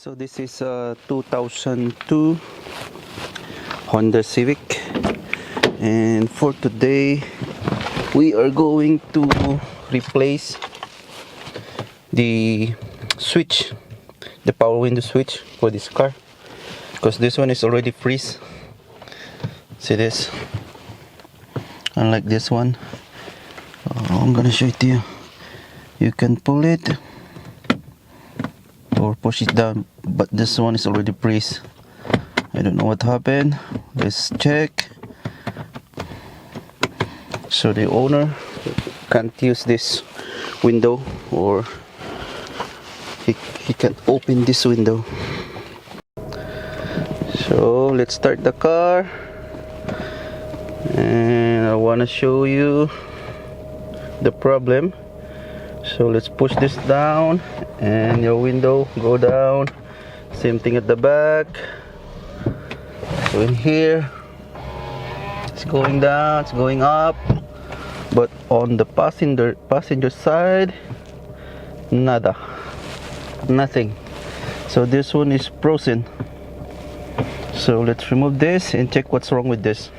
So this is a 2002 Honda Civic, and for today we are going to replace the switch, the power window switch for this car, because this one is already freeze. See this? Unlike this one, I'm gonna show it to you. You can pull it or push it down, but this one is already freeze. I don't know what happened. Let's check. So the owner can't use this window, or he can't open this window. So let's start the car, and I want to show you the problem. So let's push this down and your window go down. Same thing at the back. So in here it's going down, it's going up, but on the passenger side, nothing. So this one is frozen. So let's remove this and check what's wrong with this.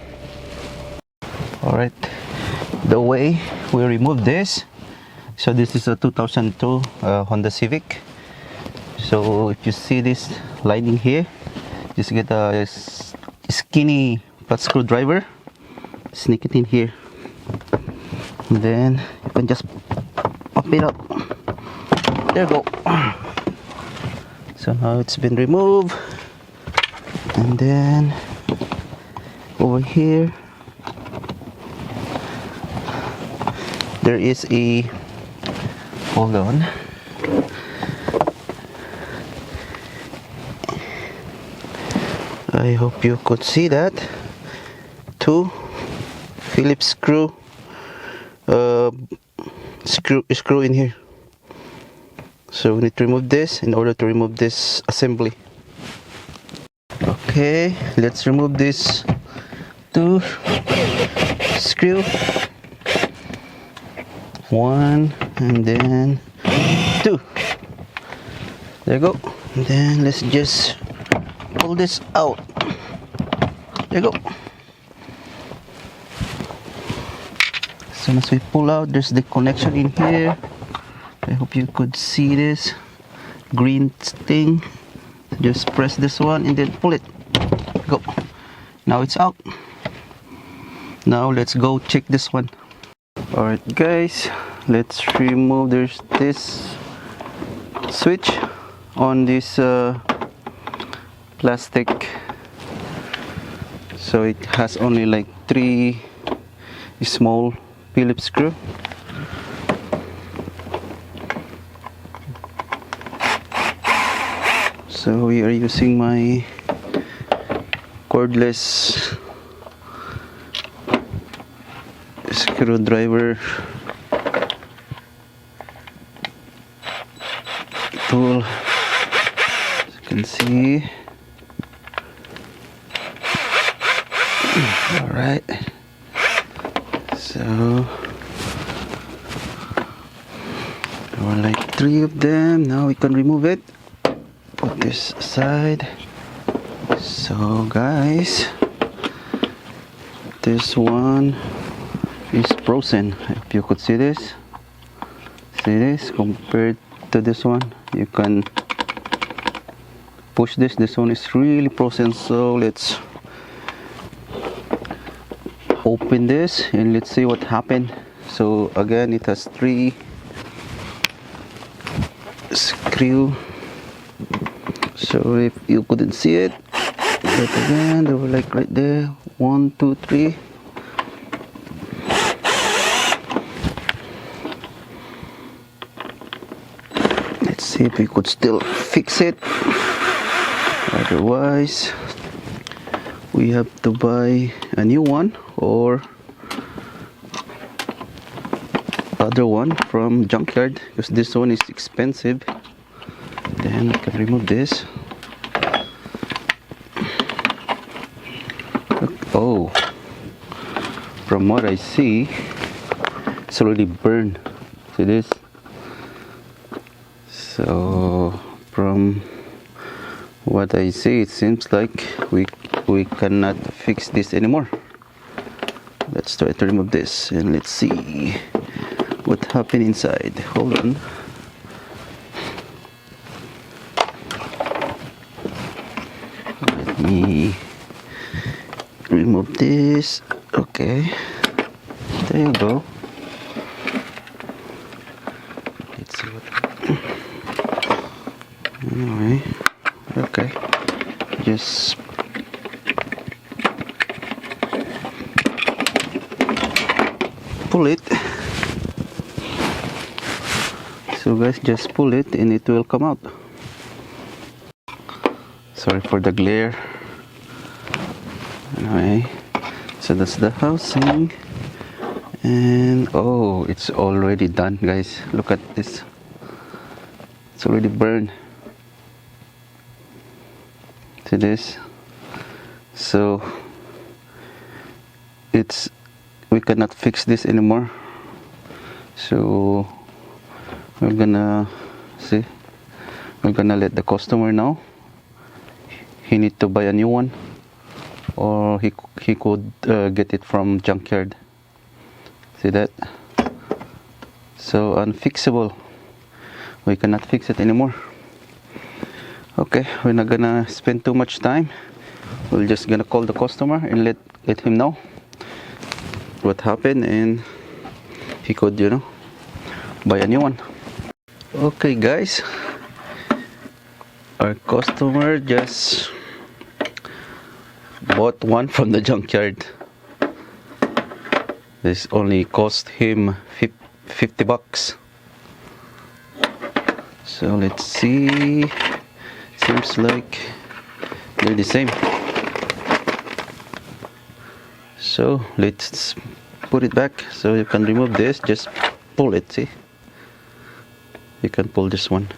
Alright, the way we remove this, so this is a 2002 Honda Civic. So if you see this lining here, just get a skinny flat screwdriver, sneak it in here, and then you can just pop it up. There you go. So now it's been removed, and then over here there is a, hold on, I hope you could see that, two Phillips screw in here. So we need to remove this in order to remove this assembly. Okay, let's remove this two screw, one and then two. There you go. And then let's just pull this out. There you go. As soon as we pull out, there's the connection in here. I hope you could see this green thing. Just press this one and then pull it. Go. Now it's out. Now let's go check this one. Alright guys, let's remove this switch on this plastic. So it has only like 3 small Phillips screw. So we are using my cordless screwdriver tool, as you can see. Alright, so there were like 3 of them. Now we can remove it. Put this aside. So guys, this one is frozen. If you could see this, compared to this one, you can push this. This one is really frozen. So let's open this and let's see what happened. So again, it has 3 screw. So if you couldn't see it, but again, they were like right there, 1, 2, 3. Let's see if we could still fix it. Otherwise, we have to buy a new one or other one from junkyard, because this one is expensive. Then I can remove this. Oh, from what I see, it's already burned. See this? So from What I see, it seems like we cannot fix this anymore. Let's try to remove this and let's see what happened inside. Hold on. Let me remove this. Okay, there you go. Let's see what. Anyway, okay, just pull it. So guys, just pull it and it will come out. Sorry for the glare. Anyway, so that's the housing, and oh, it's already done, guys. Look at this, it's already burned. See this? So we cannot fix this anymore, so we're gonna let the customer know he need to buy a new one, or he could get it from junkyard. See that? So unfixable, we cannot fix it anymore. Okay, we're not gonna spend too much time. We're just gonna call the customer and let him know what happened, and he could, buy a new one. Okay guys, our customer just bought one from the junkyard. This only cost him $50. So let's see, seems like they're the same. So let's put it back. So you can remove this, just pull it. See, you can pull this one,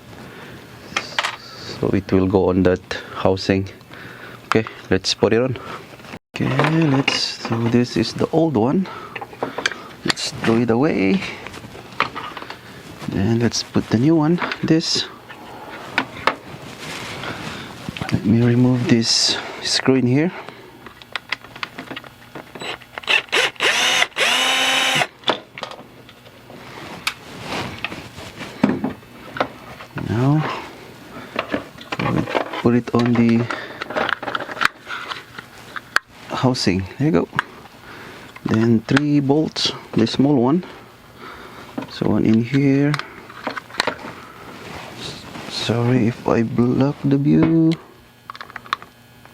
so it will go on that housing. Okay, let's put it on. Okay, so this is the old one. Let's throw it away. Then let's put the new one. This. Let me remove this screw in here. Now put it on the housing. There you go. Then 3 bolts, the small one. So one in here. Sorry if I block the view.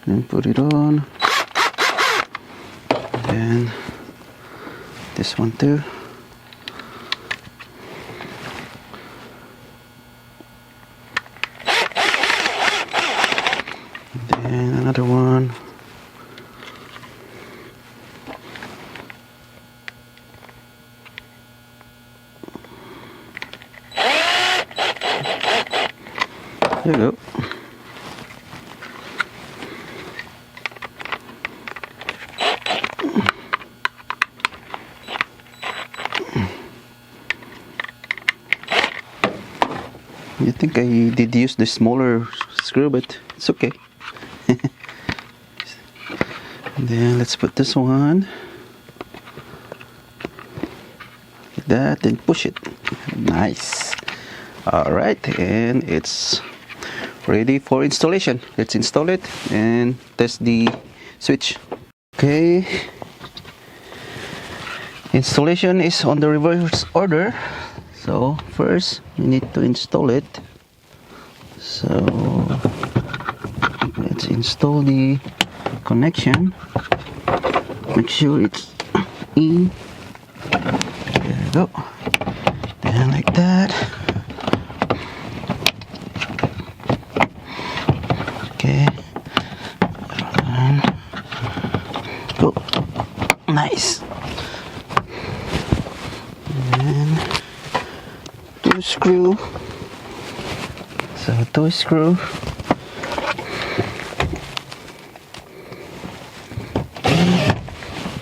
And put it on. Then this one too. Then another one. There you go. You think I did use the smaller screw, but it's okay. Then let's put this one like that and push it. Nice. Alright, and it's ready for installation. Let's install it and test the switch. Okay, installation is on the reverse order. So first we need to install it. So let's install the connection. Make sure it's in. There we go. And like that. Okay. Go. Nice. And two screw. So two screw.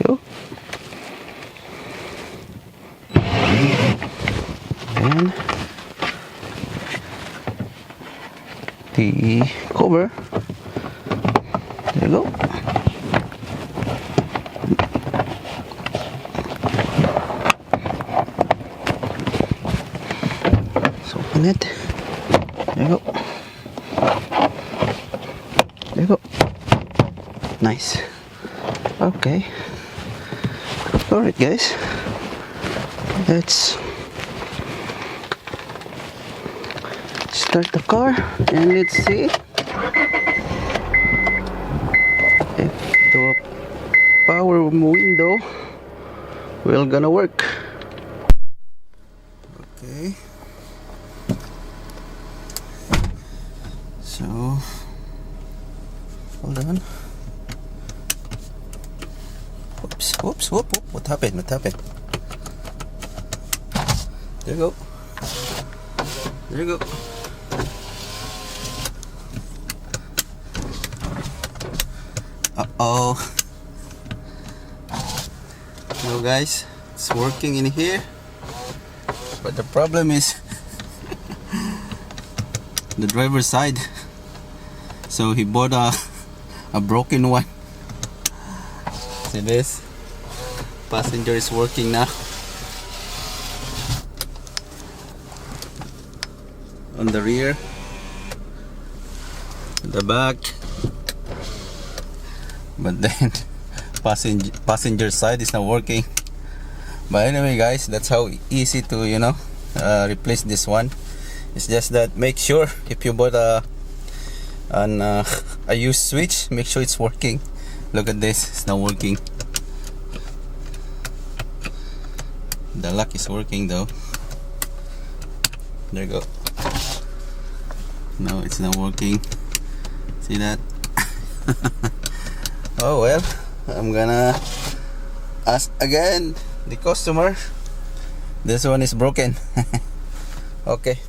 Go. And the over. There you go. Let's open it. There you go. There you go. Nice. Okay. Alright guys. Let's start the car and let's see if the power window will gonna work. Okay. So hold on. Whoops, whoop. What happened? There you go. There you go. Uh-oh. No guys, it's working in here. But the problem is the driver's side. So he bought a broken one. See this? Passenger is working now. On the rear, the back, but then passenger side is not working. But anyway guys, that's how easy to replace this one. It's just that make sure if you bought a used switch, make sure it's working. Look at this, it's not working. The lock is working though. There you go. No, it's not working. See that? Oh well, I'm gonna ask again the customer. This one is broken. Okay,